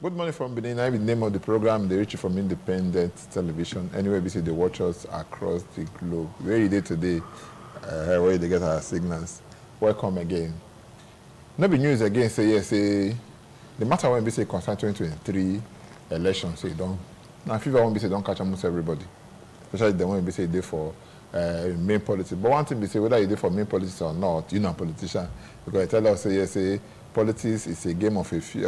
Good morning from Benin. I'm the name of the program. They reach you from independent television. Anywhere we see the watchers across the globe. Where you did today, where they get our signals. Welcome again. No be news again. Say yes. Say the matter when we say concern 2023 elections. Say don't. Now FIFA won't be say don't catch almost everybody. Especially the one we say they for main politics. But one thing we say whether you did for main politics or not, you're not a politician because they tell us say yes. Say politics is a game of a few.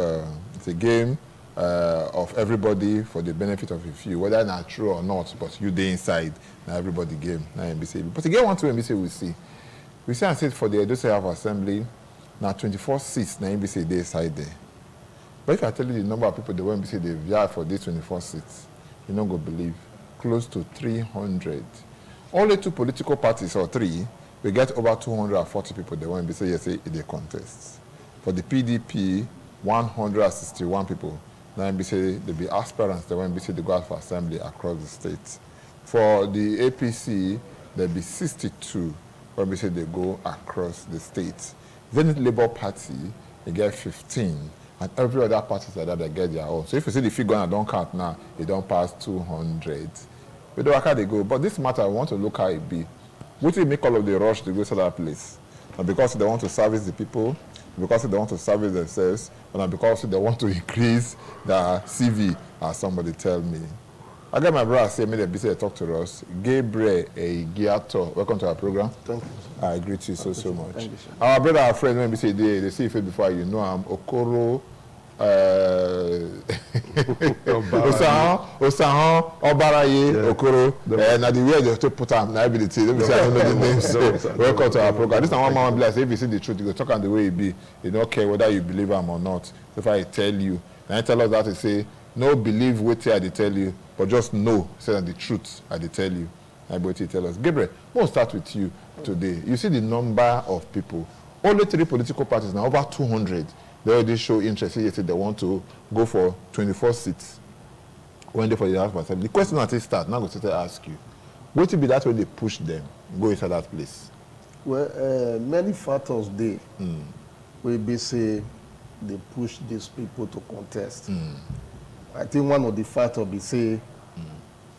It's a game of everybody for the benefit of a few, whether not true or not. But you dey inside now everybody game. Now NBC. But again, one to NBC we see. We see and say for the Edo State Assembly now 24 seats. Now NBC dey inside there. But if I tell you the number of people they want NBC they vie for these 24 seats, you don't go believe close to 300. Only 2 political parties or 3 we get over 240 people they want NBC yes in the contest. For the PDP, 161 people. Now NBC, there be aspirants, they want NBC to go out for assembly across the state. For the APC, there be 62 when NBC they go across the state. Then the Labour Party, they get 15. And every other party like that, they get their own. So if you see the figure and don't count now, they don't pass 200. But how they go? But this matter, I want to look how it be. What will make all of the rush to go to that place? And because they want to service the people, because they want to service themselves, and because they want to increase their CV, as somebody tell me. I got my brother say, me the BC talk to us. Gabriel Egiato, welcome to our program. Thank you. I greet you so much. Thank you, our brother, our friend, when we say they see if before you know I'm Okoro. Osahan, Obaraye, Okoro, and the way they have to put on ability. Let me say, I don't know the names. Welcome to our program. This is one man bless. If you see the truth, you go talk on the way it be. You don't care whether you believe him or not. If I tell you, and I tell us that to say, no believe what I tell you, but just know, say that the truth I tell you. I bet you tell us. Gabriel, we'll start with you today. You see the number of people. Only 3 political parties now, over 200. They already show interest. They want to go for 24 seats when they for the House of Assembly. The question at start, now I'm going to ask you, what will be that way they push them, go inside that place? Well, many factors they will be say they push these people to contest. I think one of the factors be say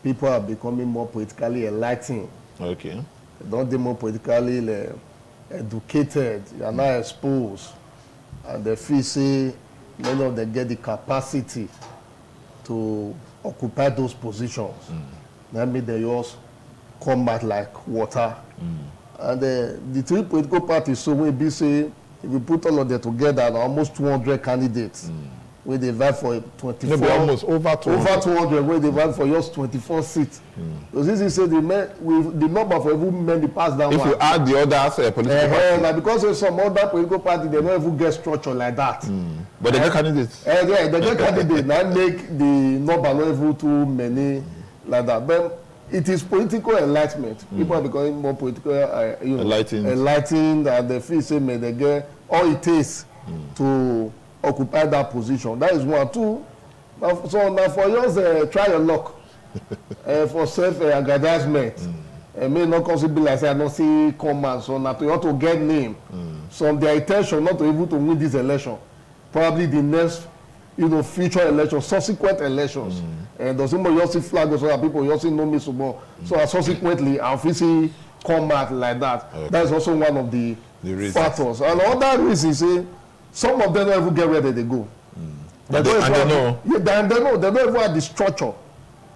people are becoming more politically enlightened. Okay. Don't they more politically educated, you are not exposed. And they feel say many of them get the capacity to occupy those positions. That means they just come out like water. And the 3 political parties so will be say if you put all of them together, almost 200 candidates. Where they vie for 24. Maybe almost over 200. Over 200 where they vie for just 24 seats. So this is say the number for every many pass that if one. you add the other political parties. Like because of some other political party, they don't even get structure like that. But they get candidates. Yeah, they get candidates. Now make the number not even too many like that. But it is political enlightenment. People are becoming more political enlightened, and they feel say may they get all it takes to occupy that position. That is 1. 2. So now for yours, try your luck for self-aggrandizement. May not consider like say I don't see command. So now you want to get name. So their intention not to able to win this election. Probably the next, future election, subsequent elections. And doesn't more you see flag so that people you see know me so more. So subsequently, I'll see combat like that. Okay. That is also one of the factors. And other reasons say. Some of them don't even get where they go. They don't even have the structure,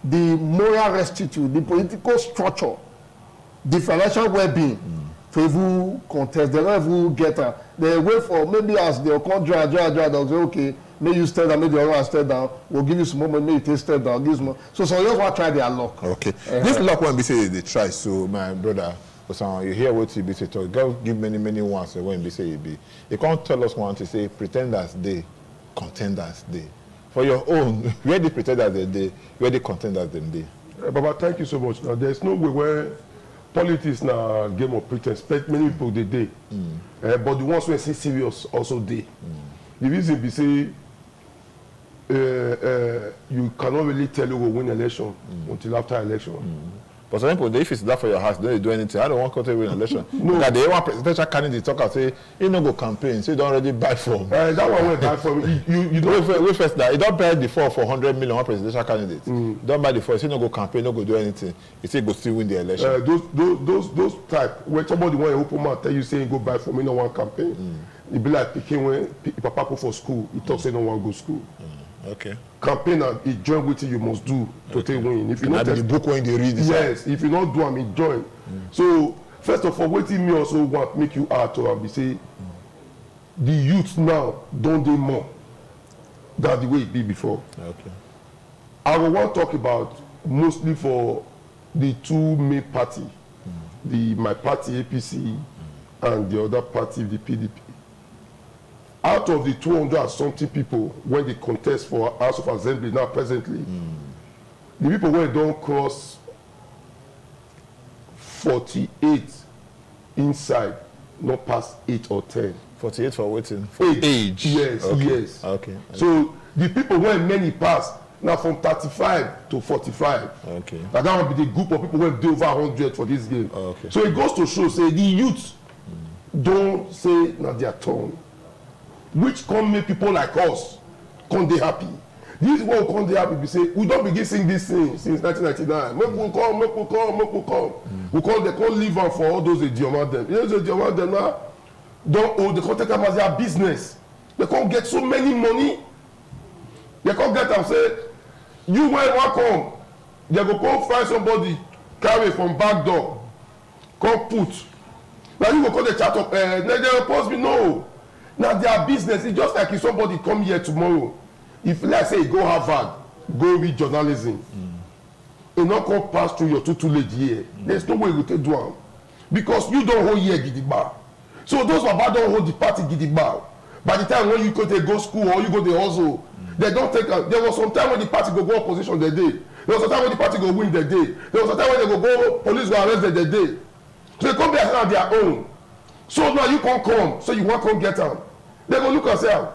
the moral rectitude, the political structure, the financial well-being to even contest. They don't even get they wait for maybe as they'll come drag, they'll say, okay, maybe you step down, maybe the other one step down, we'll give you some more money, maybe you take step down, give some more. So some just want to try their luck. Okay. This luck when we say they try, so my brother, so you hear what you be say talk. Go give many ones when we say it be. You can't tell us one to say pretenders day, contenders day. For your own, where the pretenders they day, where the contenders them day. Baba, thank you so much. Now there's no way where politics now game of pretense. Many people they day, but the ones who are serious also day. The reason be say you cannot really tell who will win election until after election. But some people, if it's that for your house, they don't do anything. I don't want to win an election. No. That they want presidential candidate talk and say, you don't go campaign, so you don't already buy form. That one went buy form. You don't. Wait first, that you don't buy the form for 100 million one presidential candidate. Don't buy the form, so you don't go campaign, don't go do anything. You say go still win the election. Those type, when somebody want to open mouth tell you saying go buy form, you don't want campaign. It be like picking when papa go for school, he talks say no one go school. Okay. Campaign and he join what you must do to take win. If you not the book when they read this. Yes, if you not do them, he join. So first of all, waiting me also want make you out to and be say the youth now don't do more than the way it be before. Okay. I will want to talk about mostly for the two main party, my party APC and the other party the PDP. Out of the 200 and something people when they contest for House of Assembly now presently, the people when don't cross 48 inside, not past 8 or 10. 48 for waiting for age. Yes, okay. Yes. Okay. So the people when many pass now from 35 to 45. Okay. That will be the group of people who have over 100 for this game. Okay. So it goes to show say the youth don't say now their turn. Which can make people like us can they happy. This is what can they happy. We say we don't begin sing this thing since 1999. Make we come. We call they can't leave on for all those idioma them. You know those idioma them now don't hold the contact them as their business. They can't get so many money. They can't get them say you when one come, they go find somebody carry from back door, come put. Now you go call the chat up. They oppose me no. Now their business is just like if somebody come here tomorrow, if let's say go Harvard, go read journalism, and not come pass through your too late here. There's no way we can do it because you don't hold here gidigba. So those baba don't hold the party gidigba. By the time when you go school or you go to hustle, they don't take. There was some time when the party go opposition the day. There was a time when the party go win the day. There was a time when they go police go arrest the day. So they come back on their own. So now you can't come, so you want to come get them. They go look and say,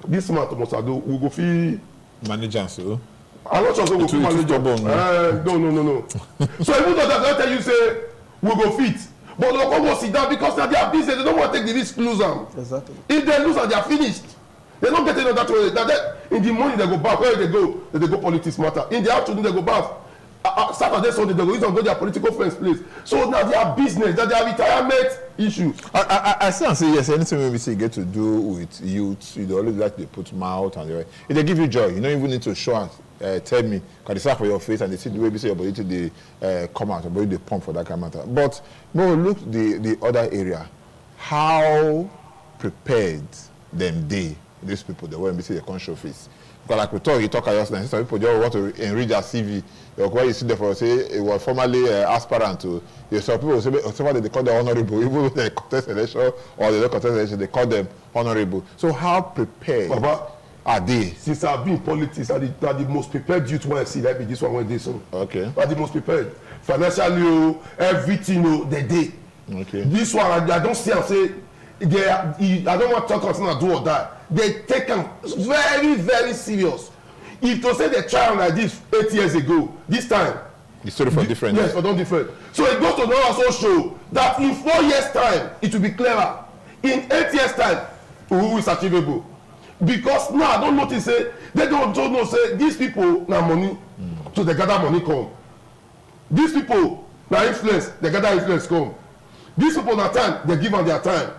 this man Thomas Ado, we go fee manager, so I'm not sure we go fee manager. No. So even though that tell you say we go fit, but they come sit down because they are busy. They don't want to take the risk lose them. Exactly. If they lose and they are finished, they don't get that way. That in the morning they go back. Where they go politics matter. In the afternoon they go back. Saturday, Sunday, they go to their political friends' place. So now they are business, that they are retirement issues. I still and say yes, anything we say get to do with youth, you always like they put mouth and if they give you joy, you don't even need to show and tell me, because they start for your face and they see the way we say your body to the come out, your body they pump for that kind of matter. But no, look the other area. How prepared them these people, they when we see the conscious face. Because like we talk, you talk about now, some people just want to enrich their CV. Why you see them for say it was formerly aspirant to. Some people say they call them honorable, even when they contest election or they don't contest election, they call them honorable. So how prepared are they? Since I've been in politics, are the most prepared youth when I see that be this one when they so. Okay. Are the most prepared. Financially, everything they did. Okay. This one I don't see and say I don't want to talk about do or die. They take them very, very serious. If to say they try like this 8 years ago, this time the story for different. Yes, for different. So it goes to now also show that in 4 years' time it will be clearer. In 8 years' time, who is achievable? Because now I don't notice say they don't know say these people now money, so they gather money come. These people now influence, they gather influence come. These people na time they give them their time.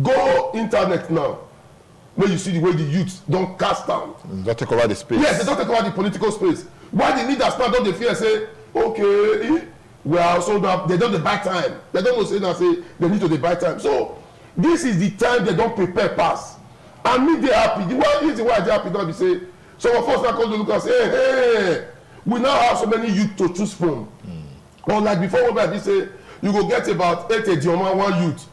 Go internet now. When you see the way the youth don't cast down. Don't take over the space. Yes, they don't take over the political space. Why the leaders now don't they fear say, okay, we are also now, they don't buy time. They don't say now say they need to buy time. So this is the time they don't prepare pass. And me they happy. The one reason why they happy now be say, some of us now come to look and say, hey, we now have so many youth to choose from. Or like before when we say, you go get about 8 idioma, 1 youth.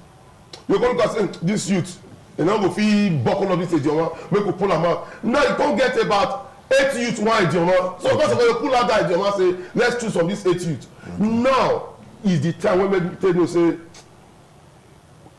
You go look and say, this youth. And now go feel buckle up this idioma, make we pull them out. Now you can't get about 8 youth, 1 idioma. So first of all, you pull out that idioma, say, let's choose from this 8 youth. Now is the time when we tell you say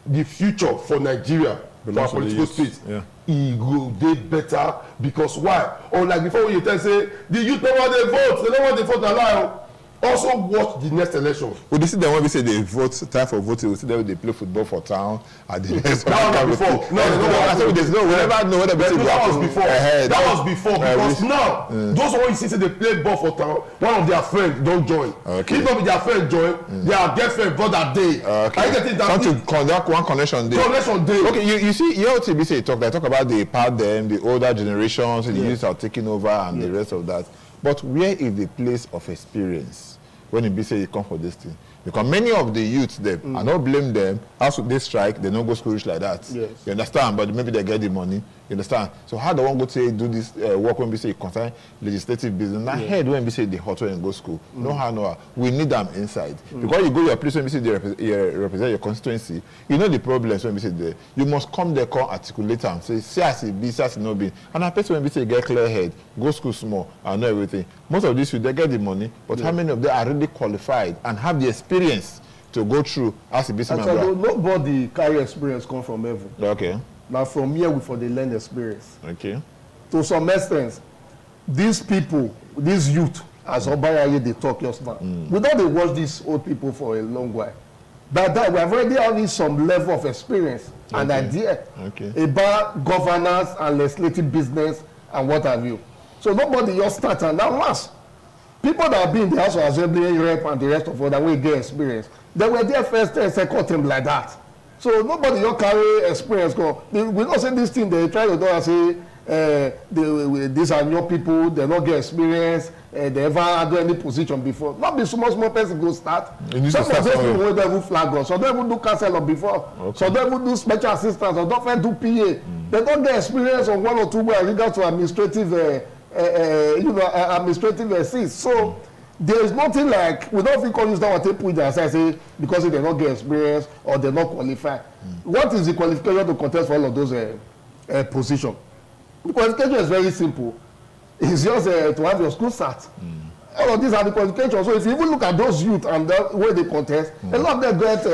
the future for Nigeria, for our political space, it will be better because why? Or like before when you tell say the youth don't want to vote, they don't want to vote allow. also watch the next election. Well, you see them when we say they vote, time for voting, we see them they play football for town at the next that was before. We never know whether that was before. That was before because now those who you see say they play ball for town, one of their friends don't join. Okay. If not their friend join, their girlfriend brother day. Okay. I get it that to conduct one connection day. Connection day. Okay, you see, your TBC talk about the part them, the older generations, the youths are taking over and the rest of that. But where is the place of experience when it be say you come for this thing? Because many of the youths, I don't blame them. As they strike, they don't go school like that. Yes. You understand? But maybe they get the money. You understand? So how do one go to do this work when we say concern legislative business? Not head when we say the hot and go school. No how no how. We need them inside. Because you go your place when we say they represent your constituency, you know the problems when we say there. You must come there, come articulate them, say CRC, CRC no be. And a person when we say get clear head, go school small and know everything. Most of these they get the money, but how many of them are really qualified and have the experience to go through as a business member? Actually, nobody carry experience come from heaven. Okay. Now from here we for the learn experience. Okay. To some extent, these people, these youth, as Obayari they talk just now, we don't watch these old people for a long while. But that we have already having some level of experience and idea about governance and legislative business and what have you. So nobody just start and now once people that have been in the House of Assembly, rep and the rest of all that will get experience, they were there first and second term like that. So nobody you carry experience go. We not say this thing they try to do and say these are new people, they not get experience, they never had any position before. Not be small person go start. Some of those people will never flag us, so they will do councillor before, so they will do special assistance, or don't do PA. They don't get experience on one or two way regard to administrative administrative seats. So there is nothing like we don't think use that what they put there and say because they not get experience or they not qualify. What is the qualification to contest for all of those positions? The qualification is very simple. It's just to have your school start. All of these are the qualifications. So if you even look at those youth and the way they contest, a lot of them get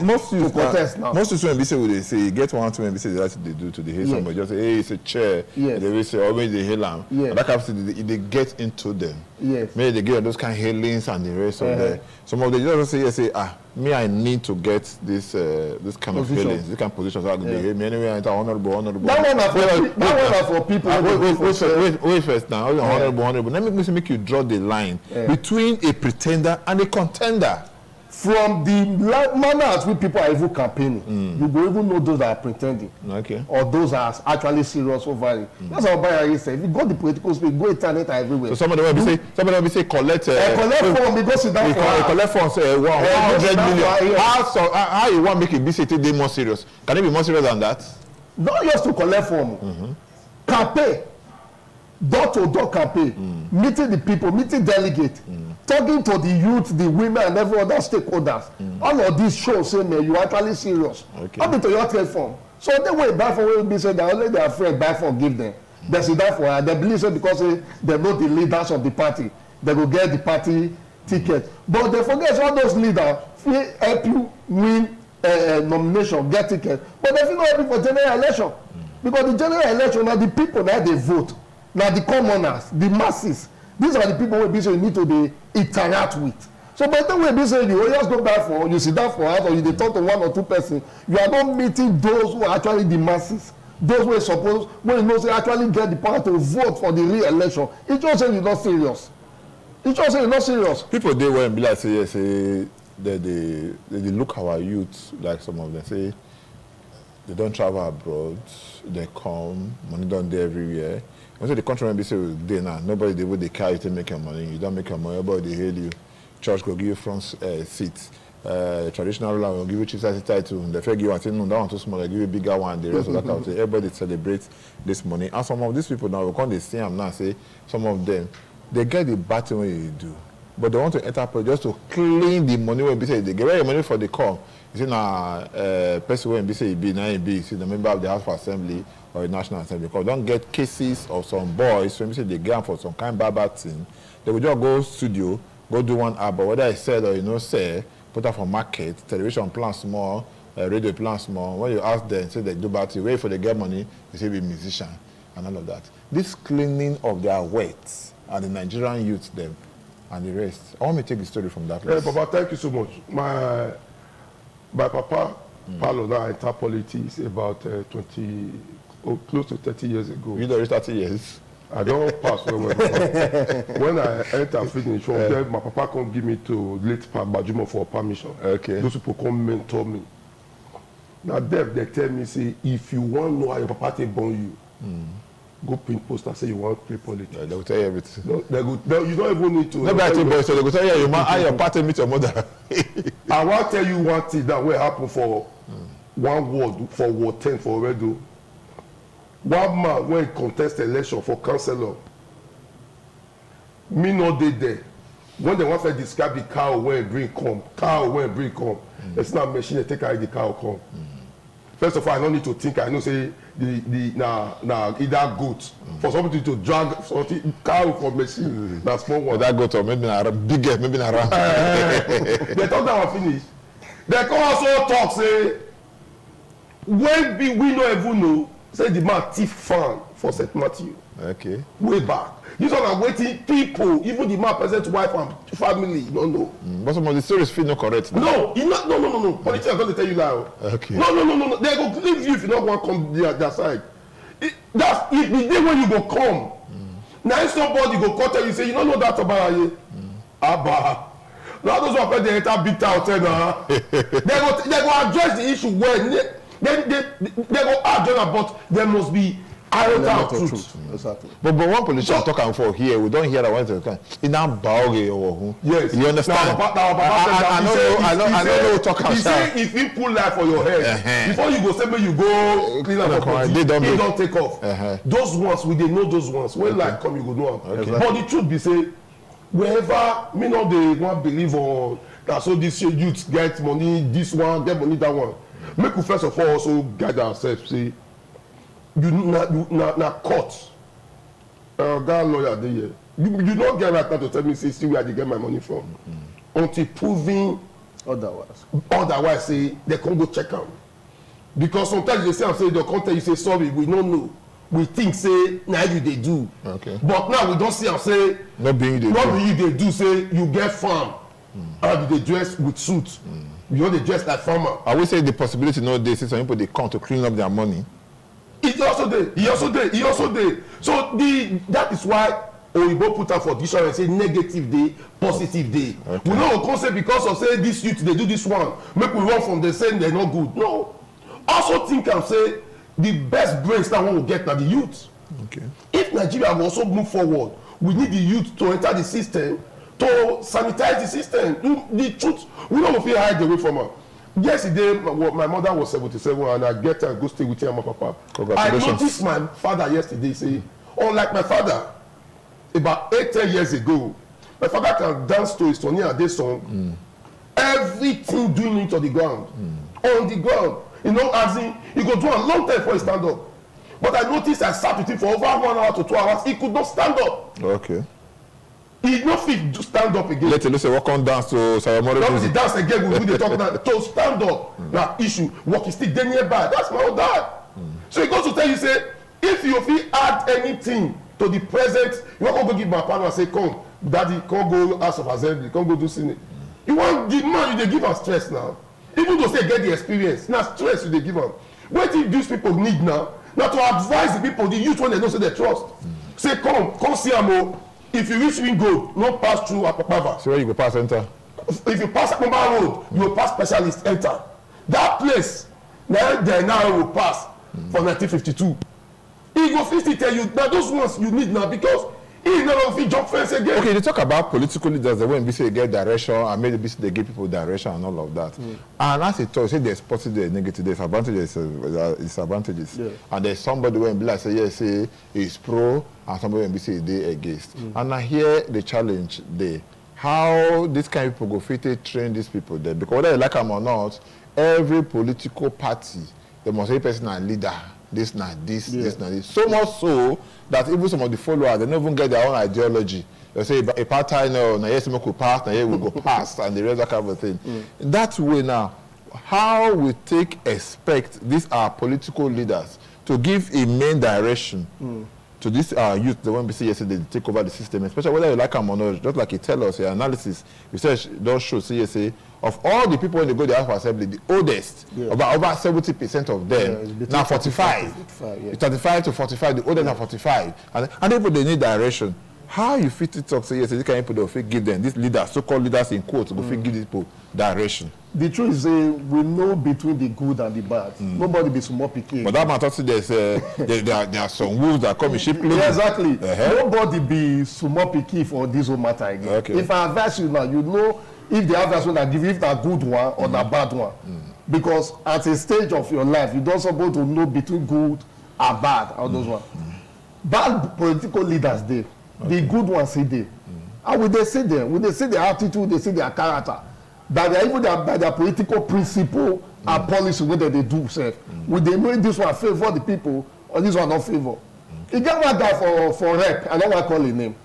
most to contest now. Most when they say you get one to when they that's what they do to the hail somebody just say hey it's a chair. Yes. They will say always they hail them. Yes. And that kind of thing they get into them. Yes. Maybe they get those kind of hailings and the rest of them. Some of them just say me I need to get this this kind of hailings, this kind of positions. So they hail me anyway. I enter honorable. That one are for people. Wait first now. Honorable. Let me make you draw the line between a pretender and a contender. From the manner at which people are even campaigning, you go even know those that are pretending, or those that are actually serious over it. That's how Bayari said. If you go the political space, go internet everywhere. So somebody will be say collect form because sit down for collect form say 100 million. How you want make it be say they more serious? Can it be more serious than that? Not just to collect form, campaign, door-to-door campaign, meeting the people, meeting delegates. Talking to the youth, the women, and every other stakeholders. All of these shows say, man, you are actually serious. Not into your trade form. So they will buy for will be said that only their friends buy for give them. They sit down for her. They believe so because they know the leaders of the party. They will get the party ticket. But they forget all those leaders will help you win nomination, get ticket. But they will not help you for general election. Because the general election, now the people now they vote. Now the commoners, the masses. These are the people who you need to interact with. So by the time we say you just go back for, you sit down for us, or you talk to one or two persons, you are not meeting those who are actually the masses. Those who are supposed, when you know, say actually get the power to vote for the re-election. It just says you're not serious. It just says you're not serious. People they will be like say they look our youth like some of them say they don't travel abroad, they come, money don't there everywhere. Once the country be say they now nobody they would they carry you to make your money. You don't make your money, everybody they hail you. Church will give you front seats. Traditional ruler will give you chief title. The fair give one say no, that one too small. They give you bigger one. The rest of that out. Everybody celebrates this money. And some of these people now we come they see them now say some of them they get the battle when you do, but they want to enter just to clean the money when they say they get your money for the call. You see now person when they say be now be see the member of the House of Assembly or the National Assembly because don't get cases of some boys when they say they get for some kind of bad thing. They will just go studio, go do one app, but whether I sell or you know sell, put up for market, television plan small, radio plan small. When you ask them, say they do bad thing, wait for they get money, they say be musician and all of that. This cleaning of their weights and the Nigerian youth them and the rest. I want me to take the story from that place. Papa, thank you so much. My papa, Paulo, now entered politics about close to 30 years ago. You know, 30 years. I don't pass when I enter finish from there, my papa come give me to late Park Bajumo for permission. Okay. Those people come mentor me. Now they tell me, say, if you want to know how your papa take born you, go print poster, say you want to play politics. They will tell you everything. No, you don't even need to. No, but I think so they will tell you how your party meet your mother. I want to tell you one thing that will happen for one ward, for Ward 10 for Redo. One man when he contest election for councillor, me not dey there. When they want to describe the cow when bring come, it's not machine they take out the cow come. First of all, I don't need to think. I know say the either goat for somebody to drag something cow from machine. That's small one. That goat or maybe not bigger, maybe not around. They thought that was finished. They come also talk say when we no even know. Say the man thief fan for St. Matthew. Okay. Way back. These are waiting people, even the man present wife and family, you don't know. But some of the stories feel not correct. No, no. Politicians are going to tell you now. Okay. No. They go leave you if you don't want to come their side. That's if the day when you go come. Now if somebody go call you say you don't know that about you. Abba. Now those who have they enter big town now. They go address the issue when. Then they go argue about there must be iota of truth. Exactly. But one politician talking for here, we don't hear that one to come. In that bawge or yes. You understand? I know talk about. He say if he pull life for your head, before you go say you go clean up for body, he don't take off. Those ones we dey know those ones. When life come, you go know them. Okay. But the truth be say, wherever me know they want believe on that so this youth get money, this one get money, that one. Make we first of all also guide ourselves. Say, you na court. God lawyer dey here. You don't get right now to tell me say see where I get my money from. Until proving otherwise, say they can't go check out. Because sometimes they say I'm saying they can't tell you say sorry we don't know. We think say now you they do. Okay. But now we don't see I'm say not being they do say you get farm and they dress with suit. You know they dress like farmer. I would say the possibility nowadays is some people they come to clean up their money. He also did. So that is why Oyibo put out for dictionary and say negative day, positive day. Okay. We no go say because of say this youth they do this one, make we run from the saying they're not good. No. Also think and say the best brains that one will get na the youth. Okay. If Nigeria will also move forward, we need the youth to enter the system, to sanitize the system. The truth, we don't feel hide away from her. Yesterday, my mother was 77 and I get her go stay with her and my papa. I noticed my father yesterday say, unlike my father, about 8-10 years ago, my father can dance to his Tony Ade song, everything doing it on the ground. On the ground. You know, as in, he go do a long time before he stand up. But I noticed I sat with him for over 1 hour to 2 hours, he could not stand up. Okay. He no fit to stand up again. Let's say walk on dance to Sayamore. That was the dance again we dey talk now. To stand up, na issue. Walking stick dey nearby. That's my own dad. So he goes to tell you say, if you fit add anything to the present, you wan go give my partner and say, come, daddy, come go House of Assembly, come go do Senate. You want the man you dey give am stress now. Even though say get the experience, na stress you dey give am. Wetin these people need now, na to advise the people, the youth when they know say they trust. Say, come see am o. If you reach Ring Road, not pass through Apapava. So where you go pass enter? If you pass Apapava Road, you will pass Specialist enter. That place, now will pass for 1952. He go still tell you that those ones you need now because he never fit jump fence again. Okay, they talk about political leaders, the way they say get direction, and maybe they give people direction and all of that. And as it talks, say there's positive, negative, there's advantages, disadvantages. Yeah. And there's somebody when be like say yes, say is pro, and somebody when be say they against. And I hear the challenge there. How this kind of people go fit to train these people there? Because whether they like them or not, every political party, they must say person a leader. This not this, this not this. So much so that even some of the followers, they don't even get their own ideology. They say a party now yes we could pass, now here we go past, and the rest that kind of thing. That way now, how we expect these our political leaders to give a main direction to this youth, the one we see yesterday, they take over the system, especially whether you like them or not, just like you tell us, your analysis, research does show, CSA, of all the people when they go to the House of Assembly, the oldest, about over 70% of them, now 45. 35 to 45, the oldest are 45. And people, they need direction. How you fit it up, say, yes, this kind of people, they give them, these leaders, so-called leaders in quotes, go give these people direction. The truth is, we know between the good and the bad. Nobody be small picking. But that matter, there are some wolves that come in sheep clothing. Yeah, exactly. Nobody be small picking for this whole matter again. Okay. If I advise you now, you know if the advice one that give you, if that good one or the bad one. Because at a stage of your life, you don't supposed to know between good and bad, all those ones. Bad political leaders, they. The good ones say they. And when they say them, when they say their attitude, they say their character, that they even by their political principle and policy, whether they do say, when they know this one favor the people or this one not favor. You get one guy for rep, I don't want to call his name.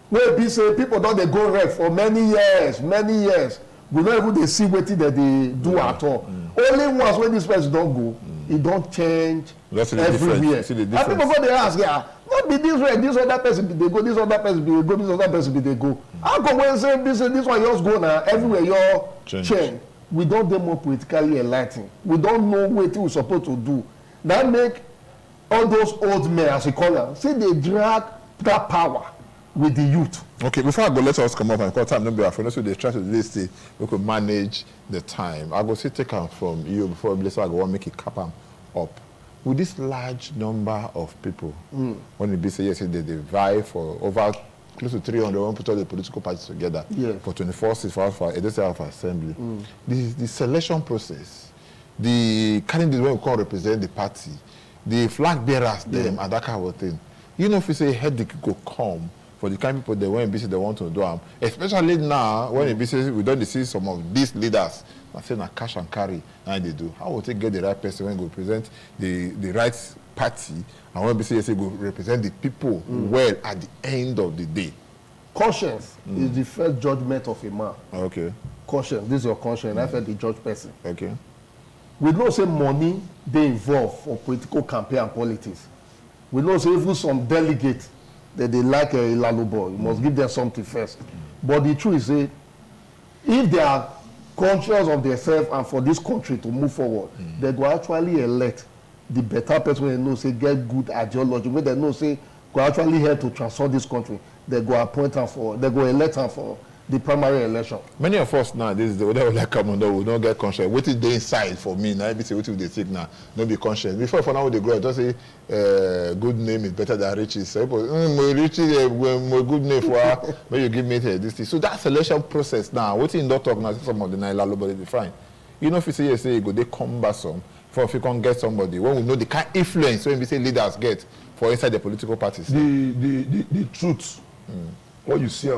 Where be say people don't they go rep for many years. We don't even they see what that they do at all. Only once when this person don't go, it don't change everywhere. And people go they ask, not be this way, this other person be they go, this other person be they go, this other person be they go. How come when say this one yours go now, everywhere your change. We don't get more politically enlightened. We don't know what we're supposed to do. That make all those old men, as we call them, say they drag that power with the youth. Okay, before I go, let us come up and call time number for so they try to list we could manage the time. I go see take them from you before we so I go make it cap them up. With this large number of people, when it be say yes, they vie for over close to 300, when put all the political parties together for 24 seats for Edo Assembly. The selection process, the candidates when we call represent the party, the flag bearers, them and that kind of thing. You know, if you say headache could come for the kind of people they want to be they want to do them, especially now when it be say we don't see some of these leaders. I say na cash and carry, and they do. How will they get the right person when go present the right party, and when BCSA go represent the people well at the end of the day? Conscience is the first judgment of a man. Okay. Conscience, this is your conscience. I felt the judge person. Okay. We know say money they involve for political campaign and politics. We know say even some delegates that they like a lalubo, you must give them something first. But the truth is say, if they are conscious of themselves and for this country to move forward, they go actually elect the better person when they know say get good ideology, when they know say go actually help to transform this country. They go appoint them for, they go elect them for the primary election. Many of us now, this is the whatever like come on, we don't get conscious. What is the inside for me now? Everything what they take now, don't be conscious. Before for now they grow, just say good name is better than riches. So people, my riches, my good name for when you give me this thing. So that selection process now, what in don't talk now? Some of the Naila nobody define. You know if you say yes, say go they cumbersome. For if you can get somebody, when we know the kind of influence when we say leaders get for inside the political parties. The truth, what you see.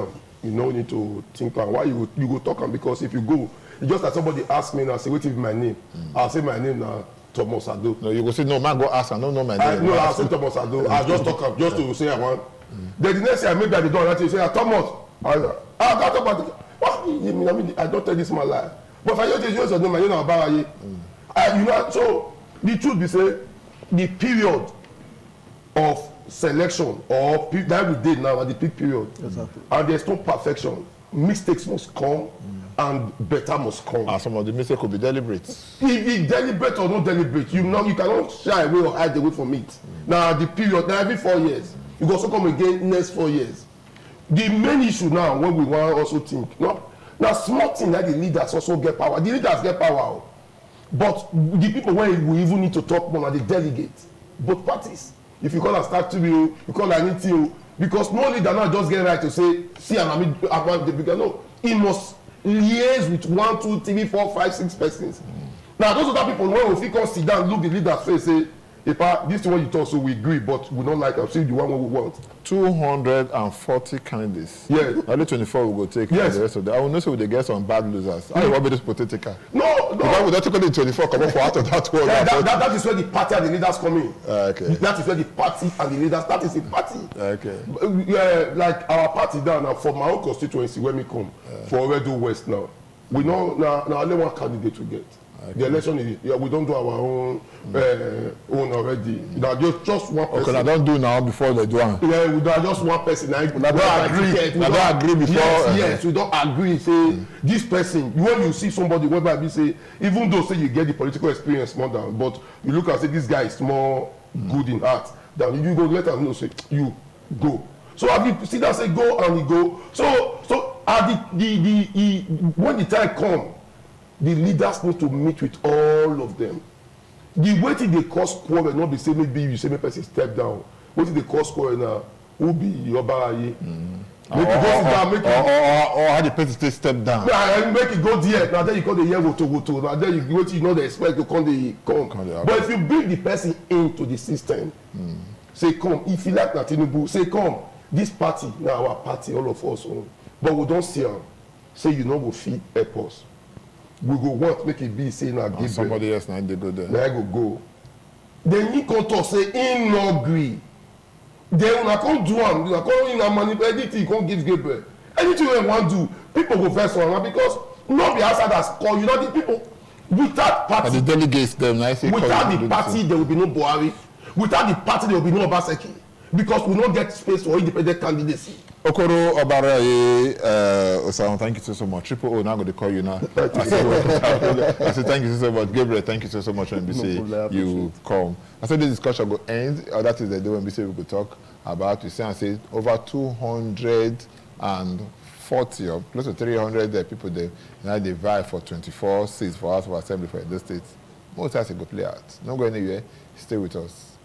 You no need to think on why you go talk on, because if you go, it's just that somebody ask me now, say, what is my name? I'll say my name now, Thomas Ado. No, you go say, no, man, go ask, I don't know my name. No, I'll say Thomas Ado. I'll just talk up, just to say I want. Then the next year, maybe I don't say, Thomas. I got about what? I mean, I don't tell this my life. But if I just use your name, I know about you. You know, so the truth be say, the period of selection or that we did now at the peak period, and there's no perfection. Mistakes must come and better must come. And some of the mistakes could be deliberate. If deliberate or not deliberate, you cannot shy away or hide away from it. Now the period, now every 4 years, you also come again next 4 years. The main issue now when we want to also think, now small thing that the leaders also get power. The leaders get power, but the people when we even need to talk more are the delegates, both parties. If you call a start to you call an anything, because no leader now just get right to say, see, I want the bigger. No, he must liaise with 1, 2, 3, 4, 5, 6 persons. Now, those other people, when we come sit down, look the leader's face, say, if this is what you talk, so we agree, but we don't like, I'll see the one we want. 240 candidates. Yes. Only 24 will go take the rest of them. I will know so they get some bad losers. I want me this political. No. Why would that take only 24 come up for out of that one? That is where the party and the leaders come in. Okay. That is where the party and the leaders, that is the party. Okay. Like our party now for my own constituency, when we come, for Redo West now, we know now only one candidate to get. Okay. The election is, we don't do our own own already. That just one person. Okay, I don't do now before they do one. Yeah, we don't just one person. We don't agree before. Yes, we don't agree. Say this person. When you see somebody, whereby we say, even though say you get the political experience more than, but you look and say this guy is more good in art. Then you go let them know. Say you go. So have you see that say go and he go. So at when the time come, the leaders need to meet with all of them. The way they cause quarrel not be say maybe you say maybe person step down. What they cause quarrel now? Who be your baraye? Make it go down, make it. Or how the person step down. Yeah, make it go there. Now then you call the year to. Now then you wait, you know they expect to come. But if you bring the person into the system, say come. If you like Tinubu, say come. This party now our party, all of us own. But we don't see them. Say you know go feed help us. We go want make it be say now give somebody else now they go there. Now I go. Then you come to say in no agree. Then when I come do one, when I come in and manipulate anything, you can't give Gabriel. Anything you want to do, people go first one because not be outside as call. You know the people without party. And the delegates them. Without the party, there will be no Buhari. Without the party, there will be no Obaseki. Because we don't get space for independent candidacy. Okoro Obaraye, Osama, thank you so much. Triple O, now I'm going to call you now. I said thank you so much. Gabriel, thank you so much when NBC you come. I said this discussion will end. That is the day when NBC we could talk about, we say and say over 240 or close to 300 people they vie for 24 seats for House of Assembly for the state. Most times it go play out. Don't go anywhere. Stay with us.